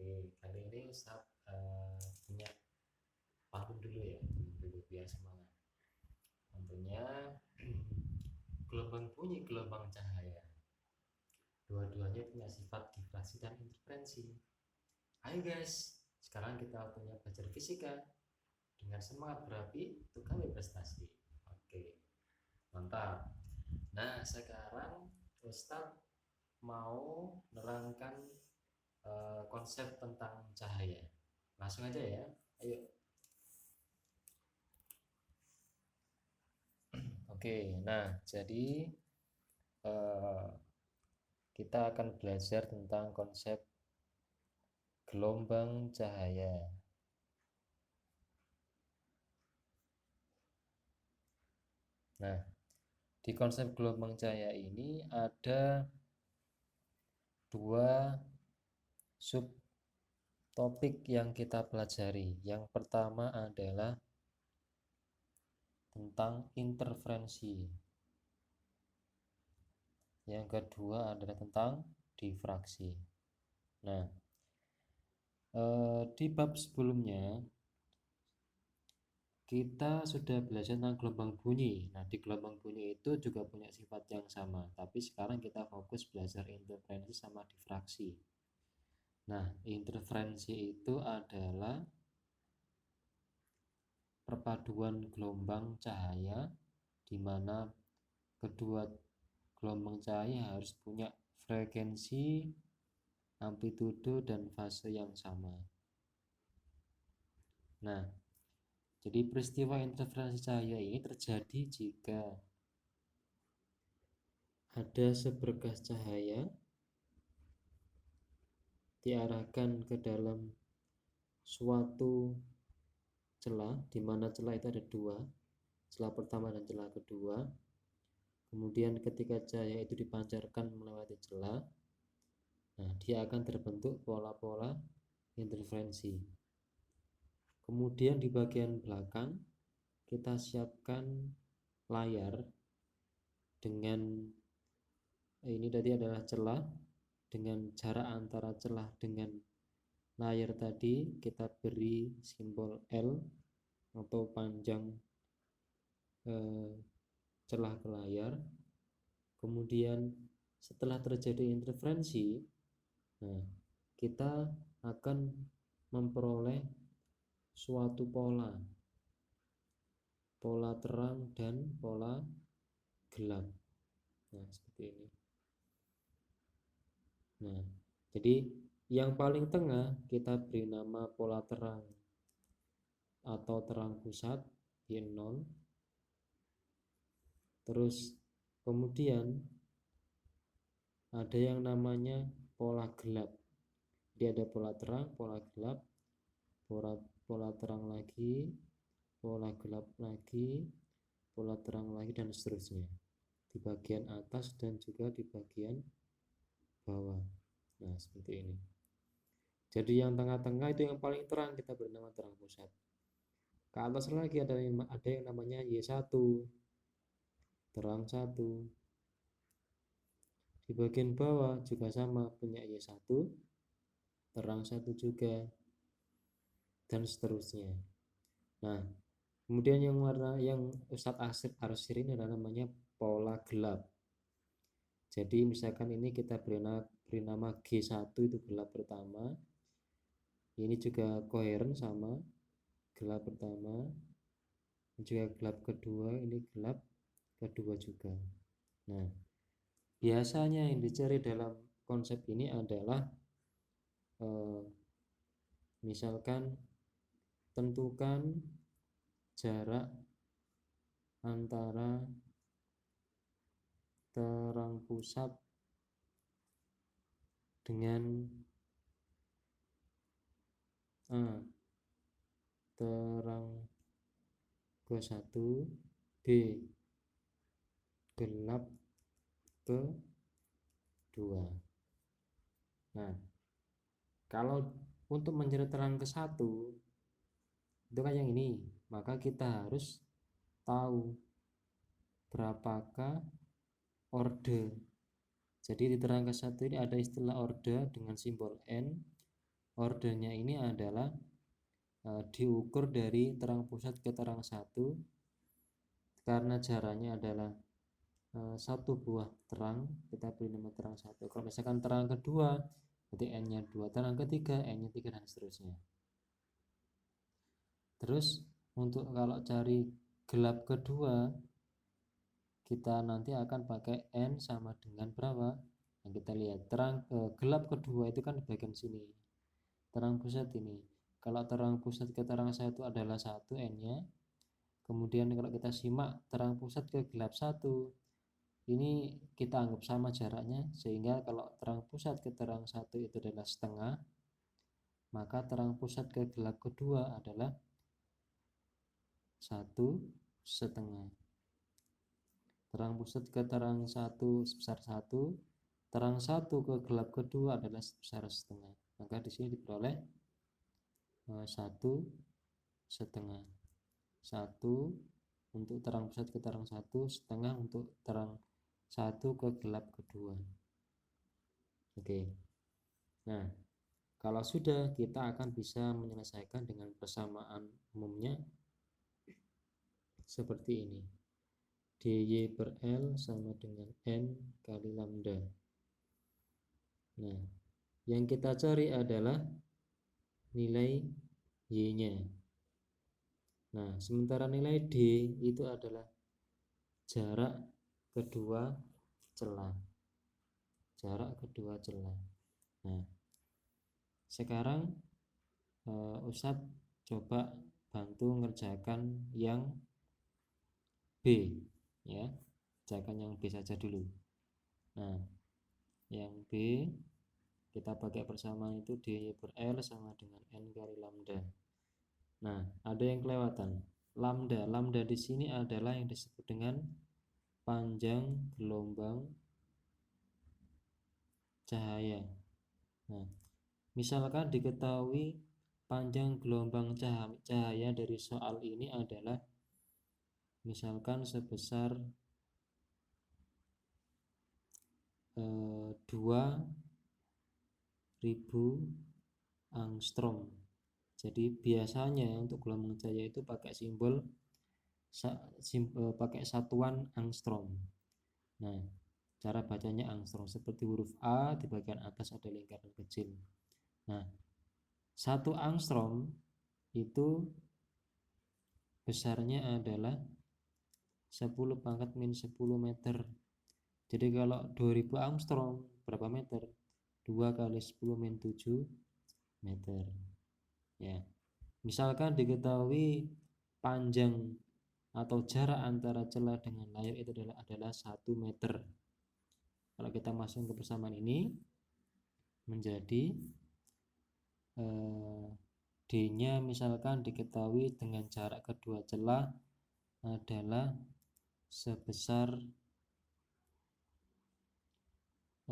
Oke, kali ini Ustaz punya pantun dulu ya, dulu biar semangat. Tentunya gelombang bunyi, gelombang cahaya. Dua-duanya punya sifat difraksi dan interferensi. Ayo guys, sekarang kita waktunya belajar fisika. Dengan semangat berapi, untuk kami prestasi. Oke, mantap. Nah, sekarang Ustaz mau menerangkan konsep tentang cahaya. Langsung aja ya. Ayo. Oke, nah jadi eh, kita akan belajar tentang konsep gelombang cahaya. Nah, di konsep gelombang cahaya ini ada dua subtopik yang kita pelajari. Yang pertama adalah tentang interferensi. Yang kedua adalah tentang difraksi. Nah, di bab sebelumnya kita sudah belajar tentang gelombang bunyi. Nah, di gelombang bunyi itu juga punya sifat yang sama, tapi sekarang kita fokus belajar interferensi sama difraksi. Nah, interferensi itu adalah perpaduan gelombang cahaya di mana kedua gelombang cahaya harus punya frekuensi, amplitudo, dan fase yang sama. Nah, jadi peristiwa interferensi cahaya ini terjadi jika ada seberkas cahaya diarahkan ke dalam suatu celah, di mana celah itu ada dua, celah pertama dan celah kedua. Kemudian ketika cahaya itu dipancarkan melewati celah, nah dia akan terbentuk pola-pola interferensi. Kemudian di bagian belakang kita siapkan layar dengan ini tadi adalah celah, dengan jarak antara celah dengan layar tadi kita beri simbol L atau panjang celah ke layar. Kemudian setelah terjadi interferensi, nah kita akan memperoleh suatu pola terang dan pola gelap. Nah, seperti ini. Nah, jadi yang paling tengah kita beri nama pola terang atau terang pusat Y0. Terus kemudian ada yang namanya pola gelap. Jadi ada pola terang, pola gelap, pola terang lagi, pola gelap lagi, pola terang lagi, dan seterusnya di bagian atas dan juga di bagian bawah. Nah, seperti ini. Jadi yang tengah-tengah itu yang paling terang kita beri nama terang pusat. Ke atas lagi ada yang namanya Y1, terang 1. Di bagian bawah juga sama, punya Y1, terang 1 juga, dan seterusnya. Nah, kemudian yang warna yang Ustadz Asif Arsir ini adalah namanya pola gelap. Jadi misalkan ini kita beri nama G1 itu gelap pertama. Ini juga koheren sama, gelap pertama. Ini juga gelap kedua, ini gelap kedua juga. Nah, biasanya yang dicari dalam konsep ini adalah misalkan tentukan jarak antara terang pusat dengan A, terang ke-1, B, gelap ke-2. Nah, kalau untuk mencari terang ke-1 itu kan yang ini, maka kita harus tahu berapakah orde. Jadi di terang ke-1 ini ada istilah orde dengan simbol N, ordernya ini adalah diukur dari terang pusat ke terang satu, karena jaraknya adalah satu buah terang, kita beri nama terang satu. Kalau misalkan terang kedua, berarti n-nya 2, terang ketiga n-nya 3, dan seterusnya. Terus untuk kalau cari gelap kedua, kita nanti akan pakai n sama dengan berapa? Nah, kita lihat gelap kedua itu kan di bagian sini, terang pusat ini. Kalau terang pusat ke terang satu adalah 1 n-nya. Kemudian kalau kita simak terang pusat ke gelap satu, ini kita anggap sama jaraknya, sehingga kalau terang pusat ke terang satu itu adalah setengah, maka terang pusat ke gelap kedua adalah 1,5. Terang pusat ke terang satu sebesar 1, terang satu ke gelap kedua adalah sebesar setengah, maka di sini diperoleh 1,5. 1 untuk terang pusat ke terang satu, setengah untuk terang satu ke gelap kedua. Oke. Nah, kalau sudah, kita akan bisa menyelesaikan dengan persamaan umumnya seperti ini. dy per L sama dengan n kali lambda. Nah, yang kita cari adalah nilai y-nya. Nah, sementara nilai d itu adalah jarak kedua celah. Jarak kedua celah. Nah, sekarang Ustadz coba bantu ngerjakan yang B, ya. Kerjakan yang B saja dulu. Nah, yang B kita pakai persamaan itu dy per L sama dengan n kali lambda. Nah, ada yang kelewatan. Lambda di sini adalah yang disebut dengan panjang gelombang cahaya. Nah, misalkan diketahui panjang gelombang cahaya dari soal ini adalah misalkan sebesar 2000 angstrom. Jadi biasanya untuk gelombang cahaya itu pakai pakai satuan angstrom. Nah, cara bacanya angstrom, seperti huruf A di bagian atas ada lingkaran kecil. Nah, 1 angstrom itu besarnya adalah 10 pangkat min 10 meter. Jadi kalau 2000 angstrom berapa meter? 2 kali 10 min 7 meter. Ya. Misalkan diketahui panjang atau jarak antara celah dengan layar itu adalah 1 meter. Kalau kita masuk ke persamaan ini menjadi D-nya misalkan diketahui dengan jarak kedua celah adalah sebesar 3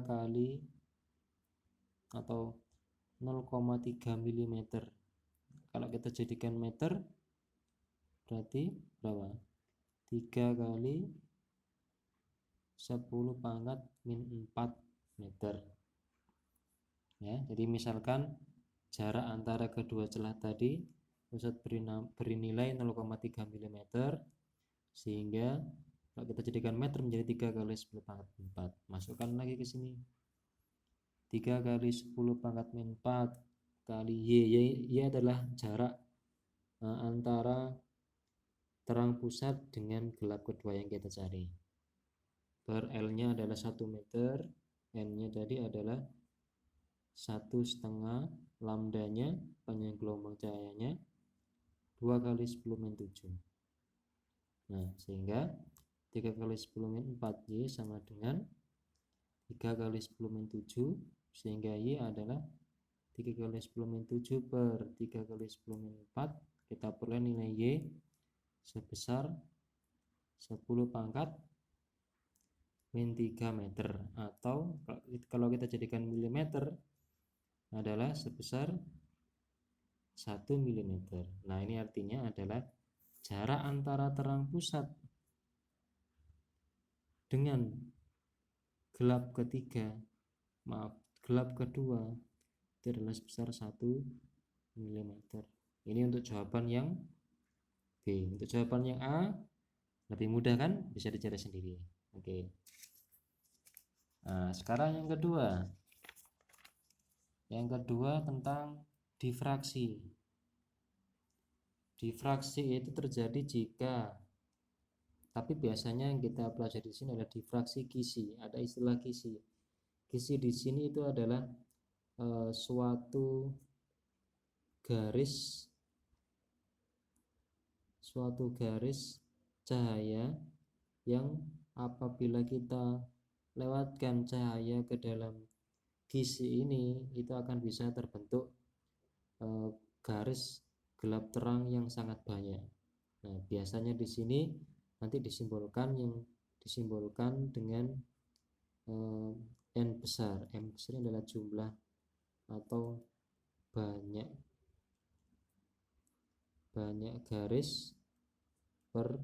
kali atau 0,3 mm. Kalau kita jadikan meter berarti berapa? 3 kali 10 pangkat min 4 meter. Ya, jadi misalkan jarak antara kedua celah tadi Ustadz beri nilai 0,3 mm, sehingga kalau kita jadikan meter menjadi 3 kali 10 pangkat min 4. Masukkan lagi ke sini. 3 kali 10 pangkat min 4 kali y adalah jarak antara terang pusat dengan gelap kedua yang kita cari. Per L-nya adalah 1 meter, N-nya tadi adalah 1,5, lambdanya panjang gelombang cahayanya 2 kali 10 min 7. Nah, sehingga 3 kali 10 min 4Y sama dengan 3 kali 10 min 7, sehingga Y adalah 3 kali 10 min 7 per 3 kali 10 min 4. Kita peroleh nilai Y sebesar 10 pangkat min 3 meter, atau kalau kita jadikan milimeter adalah sebesar 1 mm. Nah, ini artinya adalah jarak antara terang pusat dengan gelap kedua itu adalah sebesar 1 mm. Ini untuk jawaban yang B. Untuk jawaban yang A lebih mudah kan, bisa dicari sendiri. Oke. Nah, sekarang yang kedua. Yang kedua tentang difraksi. Difraksi itu terjadi jika, tapi biasanya yang kita pelajari di sini adalah difraksi kisi. Ada istilah kisi. Kisi di sini itu adalah suatu garis cahaya yang apabila kita lewatkan cahaya ke dalam kisi ini, itu akan bisa terbentuk garis gelap terang yang sangat banyak. Nah, biasanya di sini nanti disimbolkan dengan n besar. N besar adalah jumlah atau banyak garis per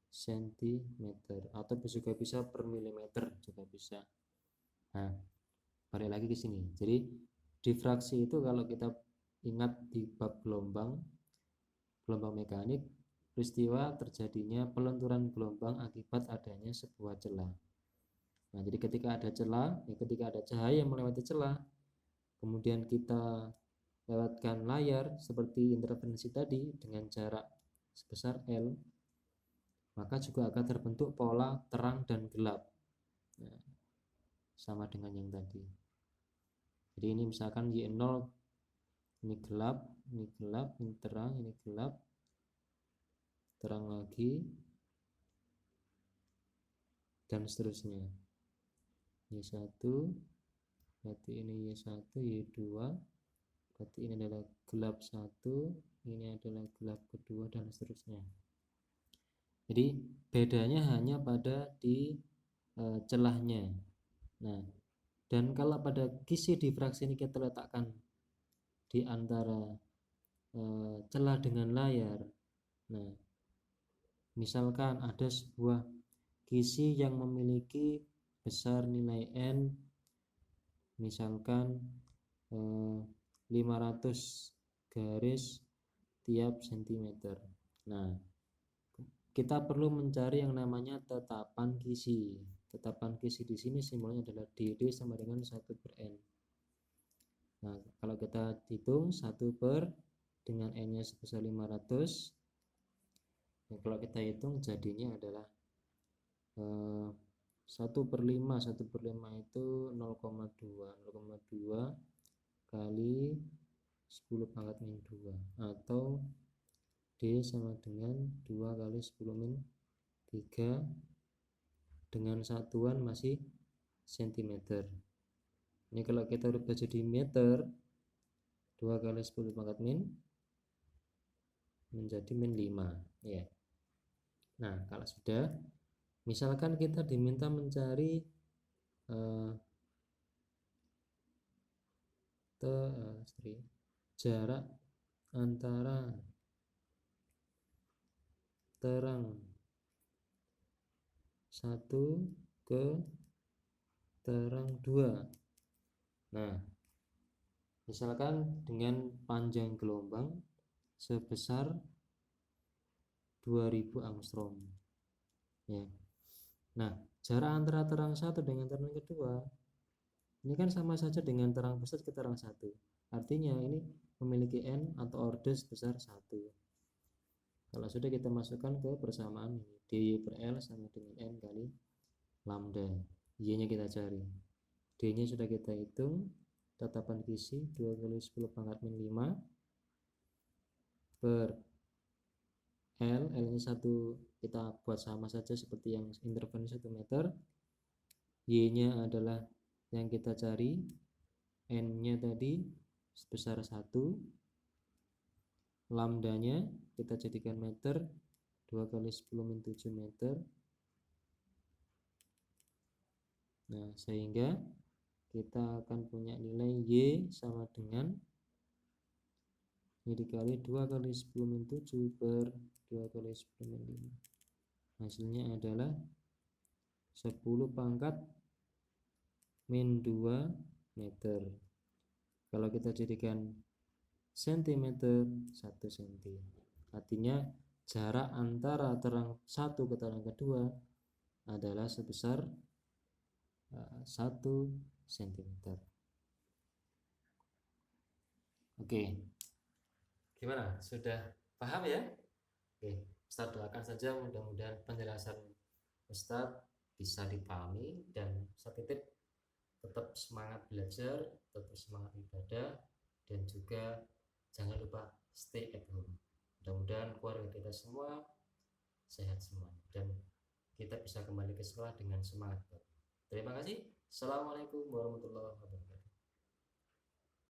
sentimeter, atau juga bisa per milimeter juga bisa. Nah, balik lagi ke sini. Jadi difraksi itu kalau kita ingat di bab gelombang mekanik, peristiwa terjadinya pelenturan gelombang akibat adanya sebuah celah. Nah, jadi ketika ada celah, ketika ada cahaya melewati celah, kemudian kita lewatkan layar seperti interferensi tadi dengan jarak sebesar L, maka juga akan terbentuk pola terang dan gelap. Nah, sama dengan yang tadi. Jadi ini misalkan Y0, ini gelap, ini terang, ini gelap, terang lagi, dan seterusnya. Y1, berarti ini Y1, Y2, berarti ini adalah gelap 1, ini adalah gelap kedua, dan seterusnya. Jadi bedanya hanya pada di celahnya. Nah, dan kalau pada kisi difraksi ini kita letakkan di antara celah dengan layar. Nah, misalkan ada sebuah kisi yang memiliki besar nilai N, misalkan 500 garis tiap sentimeter. Nah, kita perlu mencari yang namanya tetapan kisi. Tetapan kisi di sini simbolnya adalah DD sama dengan 1/N. Nah, kalau kita hitung 1 dengan N-nya sebesar 500, nah, kalau kita hitung jadinya adalah 1/5. 1/5 itu 0,2 kali 10 pangkat min 2, atau D sama dengan 2 kali 10 min 3, dengan satuan masih sentimeter. Ini kalau kita rubah jadi meter, 2 kali 10 pangkat min menjadi min 5 ya. Nah, kalau sudah, misalkan kita diminta mencari jarak antara terang 1 ke terang 2. Nah, misalkan dengan panjang gelombang sebesar 2000 angstrom ya. Nah, jarak antara terang 1 dengan terang kedua ini kan sama saja dengan terang pusat ke terang 1. Artinya ini memiliki N atau order sebesar 1. Kalau sudah kita masukkan ke persamaan ini, dy per L sama dengan N kali lambda. Y nya kita cari, D nya sudah kita hitung, tetapan kisi 2 kali 10 pangkat min 5 per L nya 1 kita buat sama saja seperti yang intervensi 1 meter. Y nya adalah yang kita cari, N nya tadi sebesar 1, lambdanya kita jadikan meter, 2 kali 10 min 7 meter. Nah, sehingga kita akan punya nilai Y sama dengan ini dikali 2 kali 10 min 7 per 2 kali 10 min 5. Hasilnya adalah 10 pangkat min 2 meter. Kalau kita jadikan sentimeter, 1 cm. Artinya jarak antara terang satu ke terang kedua adalah sebesar 1 cm. Oke, gimana? Sudah paham ya? Oke, Ustaz doakan saja mudah-mudahan penjelasan Ustaz bisa dipahami, dan Ustaz titip tetap semangat belajar, tetap semangat ibadah, dan juga jangan lupa stay at home. Mudah-mudahan keluarga kita semua sehat semua dan kita bisa kembali ke sekolah dengan semangat. Terima kasih. Assalamualaikum warahmatullahi wabarakatuh.